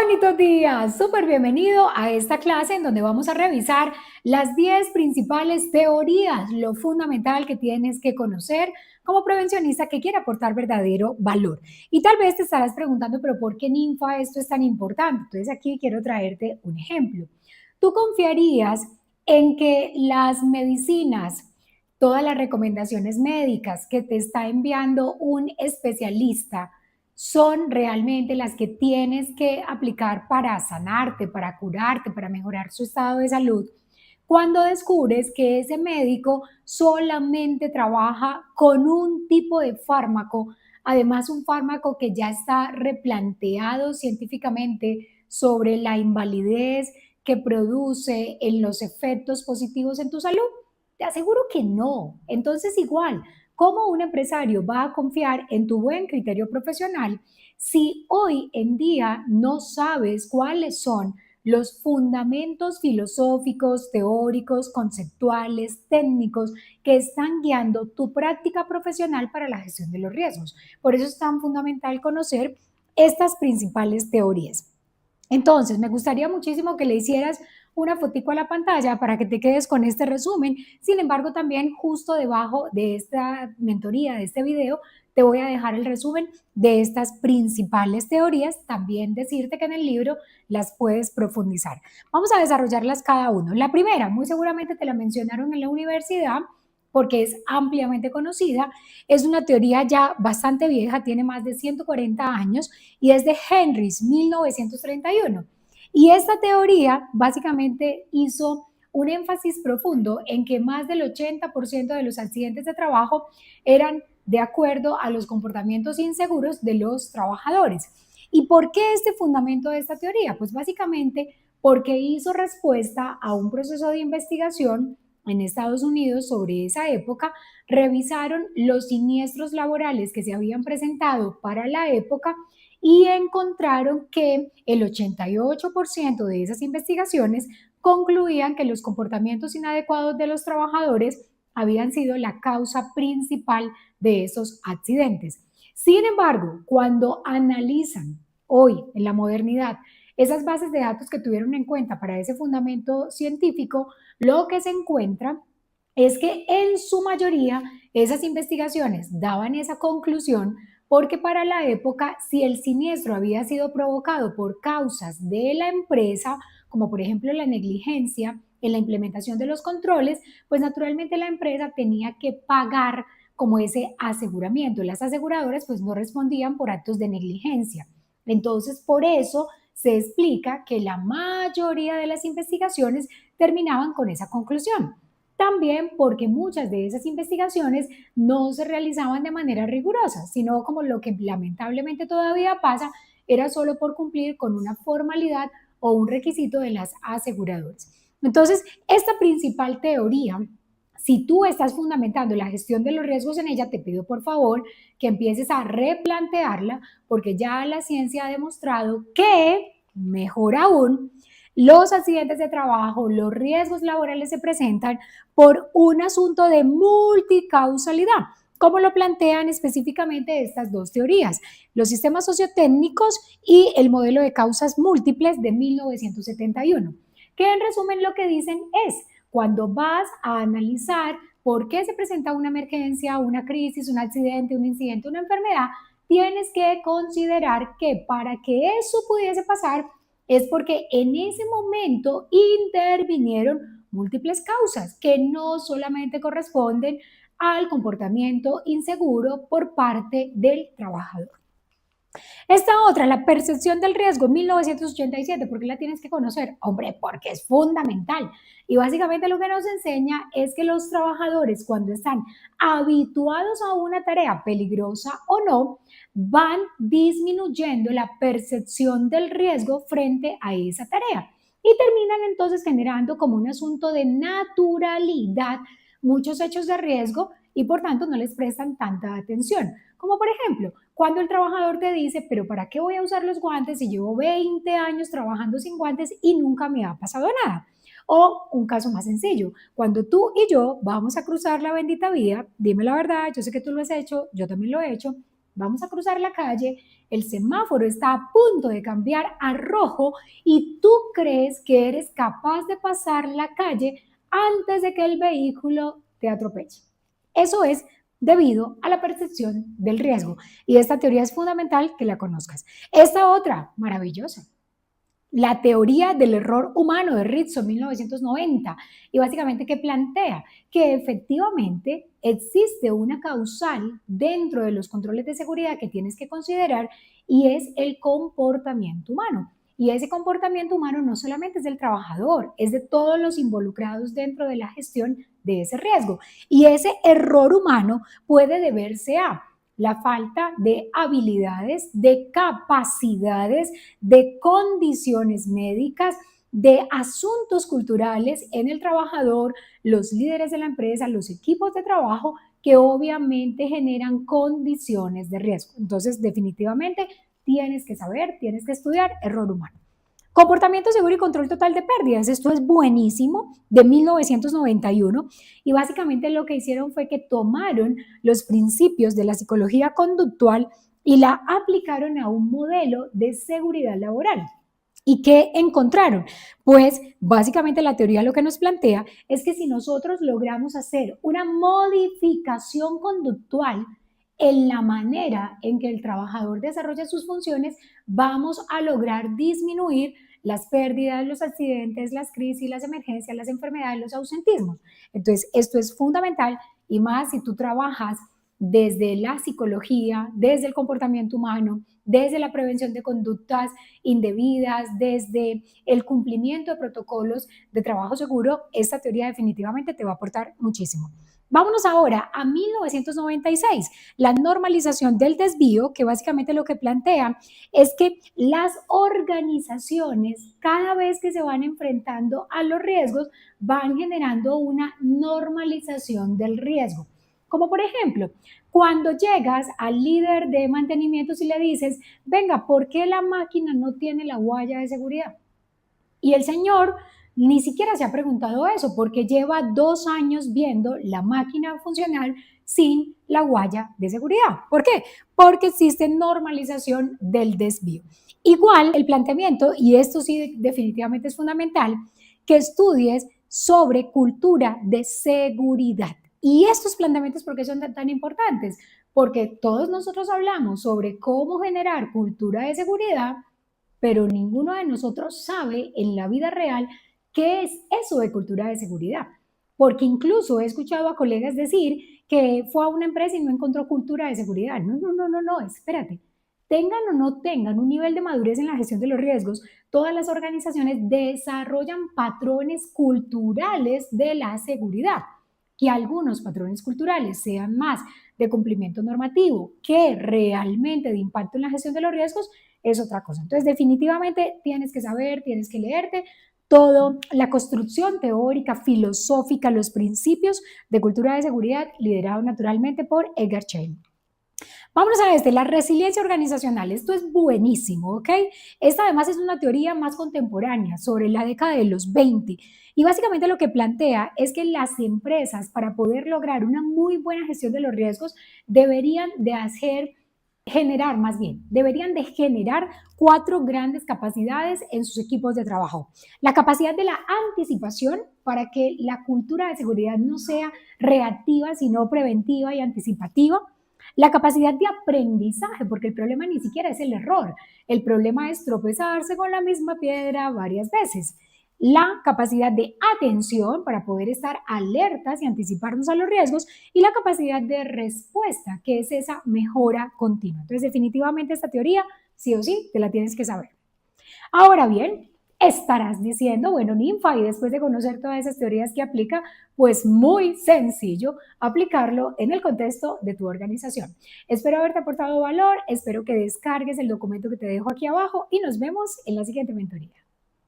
Bonitos días, súper bienvenido a esta clase en donde vamos a revisar las 10 principales teorías, lo fundamental que tienes que conocer como prevencionista que quiere aportar verdadero valor. Y tal vez te estarás preguntando, pero ¿por qué ninfa esto es tan importante? Entonces aquí quiero traerte un ejemplo. ¿Tú confiarías en que las medicinas, todas las recomendaciones médicas que te está enviando un especialista, son realmente las que tienes que aplicar para sanarte, para curarte, para mejorar su estado de salud, cuando descubres que ese médico solamente trabaja con un tipo de fármaco, además un fármaco que ya está replanteado científicamente sobre la invalidez que produce en los efectos positivos en tu salud? Te aseguro que no. Entonces, igual, ¿cómo un empresario va a confiar en tu buen criterio profesional si hoy en día no sabes cuáles son los fundamentos filosóficos, teóricos, conceptuales, técnicos que están guiando tu práctica profesional para la gestión de los riesgos? Por eso es tan fundamental conocer estas principales teorías. Entonces, me gustaría muchísimo que le hicieras una fotico a la pantalla para que te quedes con este resumen. Sin embargo, también justo debajo de esta mentoría, de este video, te voy a dejar el resumen de estas principales teorías. También decirte que en el libro las puedes profundizar. Vamos a desarrollarlas cada uno. La primera, muy seguramente te la mencionaron en la universidad porque es ampliamente conocida. Es una teoría ya bastante vieja, tiene más de 140 años y es de Henrys, 1931. Y esta teoría básicamente hizo un énfasis profundo en que más del 80% de los accidentes de trabajo eran de acuerdo a los comportamientos inseguros de los trabajadores. ¿Y por qué este fundamento de esta teoría? Pues básicamente porque hizo respuesta a un proceso de investigación en Estados Unidos sobre esa época. Revisaron los siniestros laborales que se habían presentado para la época y encontraron que el 88% de esas investigaciones concluían que los comportamientos inadecuados de los trabajadores habían sido la causa principal de esos accidentes. Sin embargo, cuando analizan hoy, en la modernidad, esas bases de datos que tuvieron en cuenta para ese fundamento científico, lo que se encuentra es que en su mayoría esas investigaciones daban esa conclusión porque para la época, si el siniestro había sido provocado por causas de la empresa, como por ejemplo la negligencia en la implementación de los controles, pues naturalmente la empresa tenía que pagar como ese aseguramiento. Las aseguradoras pues no respondían por actos de negligencia. Entonces, por eso se explica que la mayoría de las investigaciones terminaban con esa conclusión. También porque muchas de esas investigaciones no se realizaban de manera rigurosa, sino como lo que lamentablemente todavía pasa, era solo por cumplir con una formalidad o un requisito de las aseguradoras. Entonces, esta principal teoría, si tú estás fundamentando la gestión de los riesgos en ella, te pido por favor que empieces a replantearla, porque ya la ciencia ha demostrado que, mejor aún, los accidentes de trabajo, los riesgos laborales se presentan por un asunto de multicausalidad, como lo plantean específicamente estas dos teorías, los sistemas sociotécnicos y el modelo de causas múltiples de 1971, que en resumen lo que dicen es, cuando vas a analizar por qué se presenta una emergencia, una crisis, un accidente, un incidente, una enfermedad, tienes que considerar que para que eso pudiese pasar es porque en ese momento intervinieron múltiples causas que no solamente corresponden al comportamiento inseguro por parte del trabajador. Esta otra, la percepción del riesgo, 1987, ¿por qué la tienes que conocer? Hombre, porque es fundamental. Y básicamente lo que nos enseña es que los trabajadores, cuando están habituados a una tarea peligrosa o no, van disminuyendo la percepción del riesgo frente a esa tarea. Y terminan entonces generando como un asunto de naturalidad muchos hechos de riesgo y por tanto no les prestan tanta atención. Como por ejemplo, cuando el trabajador te dice, pero ¿para qué voy a usar los guantes si llevo 20 años trabajando sin guantes y nunca me ha pasado nada? O un caso más sencillo, cuando tú y yo vamos a cruzar la bendita vía, dime la verdad, yo sé que tú lo has hecho, yo también lo he hecho, vamos a cruzar la calle, el semáforo está a punto de cambiar a rojo y tú crees que eres capaz de pasar la calle antes de que el vehículo te atropelle. Eso es debido a la percepción del riesgo. Y esta teoría es fundamental que la conozcas. Esta otra, maravillosa, la teoría del error humano de Rizzo, 1990, y básicamente que plantea que efectivamente existe una causal dentro de los controles de seguridad que tienes que considerar y es el comportamiento humano. Y ese comportamiento humano no solamente es del trabajador, es de todos los involucrados dentro de la gestión de ese riesgo. Y ese error humano puede deberse a la falta de habilidades, de capacidades, de condiciones médicas, de asuntos culturales en el trabajador, los líderes de la empresa, los equipos de trabajo que obviamente generan condiciones de riesgo. Entonces, definitivamente tienes que saber, tienes que estudiar error humano. Comportamiento seguro y control total de pérdidas. Esto es buenísimo, de 1991, y básicamente lo que hicieron fue que tomaron los principios de la psicología conductual y la aplicaron a un modelo de seguridad laboral. ¿Y qué encontraron? Pues básicamente la teoría lo que nos plantea es que si nosotros logramos hacer una modificación conductual en la manera en que el trabajador desarrolla sus funciones, vamos a lograr disminuir las pérdidas, los accidentes, las crisis, las emergencias, las enfermedades, los ausentismos. Entonces, esto es fundamental y más si tú trabajas desde la psicología, desde el comportamiento humano, desde la prevención de conductas indebidas, desde el cumplimiento de protocolos de trabajo seguro, esta teoría definitivamente te va a aportar muchísimo. Vámonos ahora a 1996, la normalización del desvío, que básicamente lo que plantea es que las organizaciones, cada vez que se van enfrentando a los riesgos, van generando una normalización del riesgo. Como por ejemplo, cuando llegas al líder de mantenimiento y le dices, venga, ¿por qué la máquina no tiene la huella de seguridad? Y el señor ni siquiera se ha preguntado eso porque lleva 2 años viendo la máquina funcional sin la huella de seguridad. ¿Por qué? Porque existe normalización del desvío. Igual el planteamiento, y esto sí definitivamente es fundamental, que estudies sobre cultura de seguridad. Y estos planteamientos, ¿por qué son tan importantes? Porque todos nosotros hablamos sobre cómo generar cultura de seguridad, pero ninguno de nosotros sabe en la vida real qué es eso de cultura de seguridad. Porque incluso he escuchado a colegas decir que fue a una empresa y no encontró cultura de seguridad. No, espérate. Tengan o no tengan un nivel de madurez en la gestión de los riesgos, todas las organizaciones desarrollan patrones culturales de la seguridad. Que algunos patrones culturales sean más de cumplimiento normativo que realmente de impacto en la gestión de los riesgos, es otra cosa. Entonces, definitivamente tienes que saber, tienes que leerte todo la construcción teórica, filosófica, los principios de cultura de seguridad, liderado naturalmente por Edgar Schein. Vámonos a la resiliencia organizacional. Esto es buenísimo, ¿ok? Esta además es una teoría más contemporánea sobre la década de los 20 y básicamente lo que plantea es que las empresas para poder lograr una muy buena gestión de los riesgos deberían de deberían de generar 4 grandes capacidades en sus equipos de trabajo. La capacidad de la anticipación para que la cultura de seguridad no sea reactiva, sino preventiva y anticipativa. La capacidad de aprendizaje, porque el problema ni siquiera es el error, el problema es tropezarse con la misma piedra varias veces. La capacidad de atención para poder estar alertas y anticiparnos a los riesgos y la capacidad de respuesta, que es esa mejora continua. Entonces, definitivamente esta teoría, sí o sí, te la tienes que saber. Ahora bien, estarás diciendo, bueno, Ninfa, y después de conocer todas esas teorías que aplica, pues muy sencillo aplicarlo en el contexto de tu organización. Espero haberte aportado valor, espero que descargues el documento que te dejo aquí abajo y nos vemos en la siguiente mentoría.